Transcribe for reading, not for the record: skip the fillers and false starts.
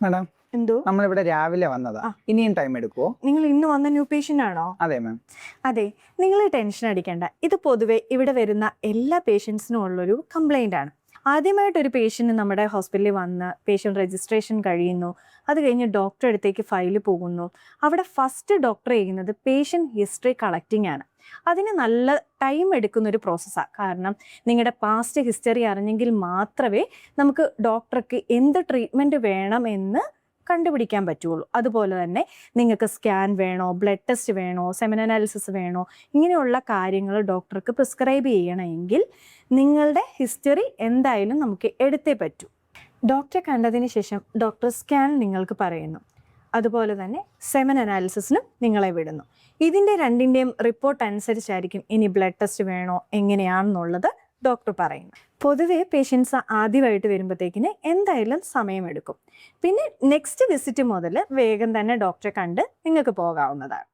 Madam എന്തോ നമ്മളിവിടെ രാവിലെ വന്നതാ, ഇനിയും ടൈം എടുക്കുവോ? നിങ്ങൾ ഇന്ന് വന്ന ന്യൂ പേഷ്യൻ്റ് ആണോ? അതെ മാം. അതെ, നിങ്ങൾ ടെൻഷൻ അടിക്കേണ്ട. ഇത് പൊതുവെ ഇവിടെ വരുന്ന എല്ലാ പേഷ്യൻസിനും ഉള്ളൊരു കംപ്ലൈൻ്റ് ആണ്. ആദ്യമായിട്ടൊരു പേഷ്യൻ്റ് നമ്മുടെ ഹോസ്പിറ്റലിൽ വന്ന് പേഷ്യൻ്റ് രജിസ്ട്രേഷൻ കഴിയുന്നു, അത് കഴിഞ്ഞ് ഡോക്ടർ അടുത്തേക്ക് ഫയല് പോകുന്നു. അവിടെ ഫസ്റ്റ് ഡോക്ടർ ചെയ്യുന്നത് പേഷ്യൻ്റ് ഹിസ്റ്ററി കളക്ടിങ് ആണ്. അതിന് നല്ല ടൈം എടുക്കുന്നൊരു പ്രോസസ്സാണ്. കാരണം നിങ്ങളുടെ പാസ്റ്റ് ഹിസ്റ്ററി അറിഞ്ഞെങ്കിൽ മാത്രമേ നമുക്ക് ഡോക്ടർക്ക് എന്ത് ട്രീറ്റ്മെൻറ്റ് വേണമെന്ന് കണ്ടുപിടിക്കാൻ പറ്റുള്ളൂ. അതുപോലെ തന്നെ നിങ്ങൾക്ക് സ്കാൻ വേണോ, ബ്ലഡ് ടെസ്റ്റ് വേണോ, സെമൻ അനാലിസിസ് വേണോ, ഇങ്ങനെയുള്ള കാര്യങ്ങൾ ഡോക്ടർക്ക് പ്രിസ്ക്രൈബ് ചെയ്യണമെങ്കിൽ നിങ്ങളുടെ ഹിസ്റ്ററി എന്തായാലും നമുക്ക് എടുത്തേ പറ്റൂ. ഡോക്ടറെ കണ്ടതിന് ശേഷം ഡോക്ടർ സ്കാൻ നിങ്ങൾക്ക് പറയുന്നു. അതുപോലെ തന്നെ സെമൻ അനാലിസിസിനും നിങ്ങളെ വിടുന്നു. ഇതിൻ്റെ രണ്ടിൻ്റെയും റിപ്പോർട്ട് അനുസരിച്ചായിരിക്കും ഇനി ബ്ലഡ് ടെസ്റ്റ് വേണോ എങ്ങനെയാണെന്നുള്ളത് ഡോക്ടർ പറയുന്നു. പൊതുവെ പേഷ്യൻസ് ആദ്യമായിട്ട് വരുമ്പോഴത്തേക്കിന് എന്തായാലും സമയമെടുക്കും. പിന്നെ നെക്സ്റ്റ് വിസിറ്റ് മുതൽ വേഗം തന്നെ ഡോക്ടറെ കണ്ട് നിങ്ങൾക്ക് പോകാവുന്നതാണ്.